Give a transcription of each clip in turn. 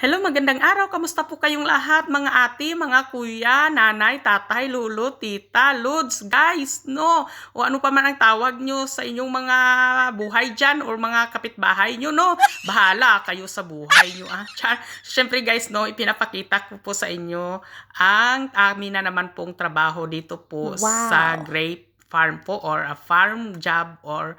Hello, magandang araw. Kamusta po kayong lahat, mga ate, mga kuya, nanay, tatay, lolo, tita, lods, guys, no? O ano pa man ang tawag nyo sa inyong mga buhay dyan or mga kapitbahay nyo, no? Bahala kayo sa buhay nyo, ah. Siyempre, guys, no, ipinapakita ko po sa inyo ang amin na naman pong trabaho dito po sa Wow! grape farm po or a farm job or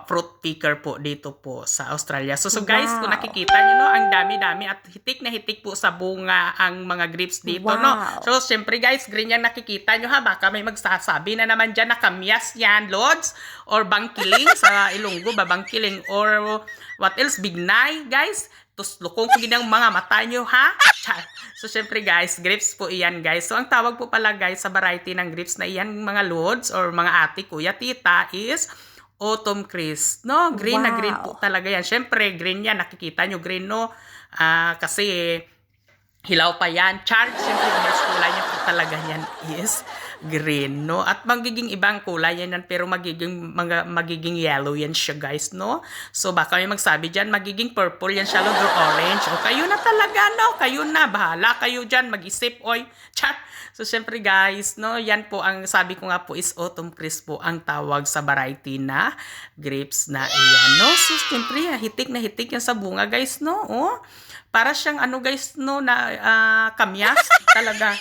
fruit picker po dito po sa Australia. So guys, kung Wow! nakikita nyo, no, ang dami-dami at hitik na hitik po sa bunga ang mga grapes dito, no. Wow! So syempre guys, green yan nakikita nyo ha. Baka may magsasabi na naman dyan na kamyas yan, lods, or bangkiling sa Ilonggo, babangkiling, or what else, bignay, guys. Tus lukong ko ginang mga mata nyo, ha? So, syempre guys, grapes po iyan, guys. So, ang tawag po pala, guys, sa variety ng grapes na iyan, mga lods or mga ate, kuya, tita, is autumn crisp, no? Green na green po Wow! talaga yan. Syempre, green yan. Nakikita nyo, green, no? Kasi hilaw pa yan. Siyempre, yung kulay niya po talaga yan is green, no? At magiging ibang kulay yan, pero magiging yellow yan siya, guys, no? So, baka may magsabi dyan, magiging purple yan siya, or orange. O, kayo na talaga, no? Kayo na. Bahala kayo dyan. Mag-isip, oy. So, syempre, guys, no? Yan po, ang sabi ko nga po is autumn crisp po ang tawag sa variety na grapes na iyan, no? So, syempre, hitik na hitik yan sa bunga, guys, no? Oh, para siyang ano, guys, no, na kamyas talaga.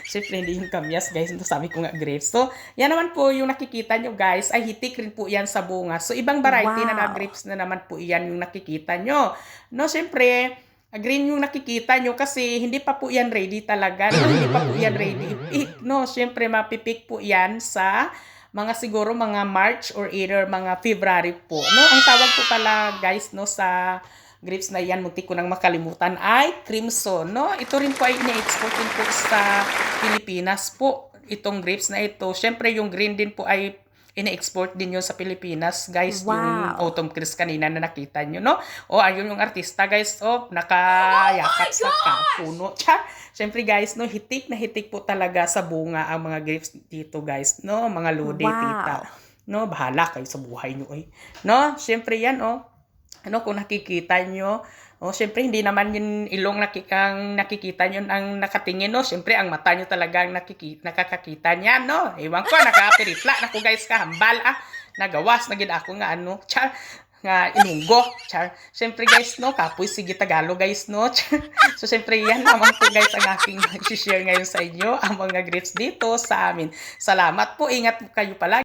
Siyempre hindi yung kamyas, guys. Ito sabi ko nga grapes. So, yan naman po yung nakikita nyo, guys. Ay hitik rin po yan sa bunga. So, ibang variety na Wow! grapes na naman po yan yung nakikita nyo. No, siyempre, green yung nakikita nyo kasi hindi pa po yan ready talaga. No, hindi pa po yan ready i-pick. No, siyempre, mapipick po yan sa mga siguro mga March or either mga February po. No, ang tawag po pala, guys, no, sa grapes na yan, muntik ko nang makalimutan, ay crimson, no? Ito rin po ay ina-export din po sa Pilipinas po, itong grapes na ito. Siyempre, yung green din po ay ina-export din yun sa Pilipinas, guys, yung Wow! autumn crisp kanina na nakita nyo, no? O, ayun yung artista, guys, nakayakap sa puno. Siyempre, guys, no, hitik na hitik po talaga sa bunga ang mga grapes dito, guys, no? Mga lodi, tita. Wow! No, bahala kayo sa buhay nyo, eh. No, siyempre yan, oh. Ano, kung nakikita nyo, oh, syempre hindi naman yung ilong nakikita nyo ang nakatingin, no? Syempre ang mata nyo talagang nakakakita niya, no? Ewan ko, nakapiritla na ko, guys, kahambal, nagawas na gid ako nga ano, nga inunggo, Syempre, guys, no, kapoy sige Tagalog, guys, no? So syempre yan naman po, guys, ang aking share ngayon sa inyo, ang mga grapes dito sa amin. Salamat po, ingat po kayo palagi.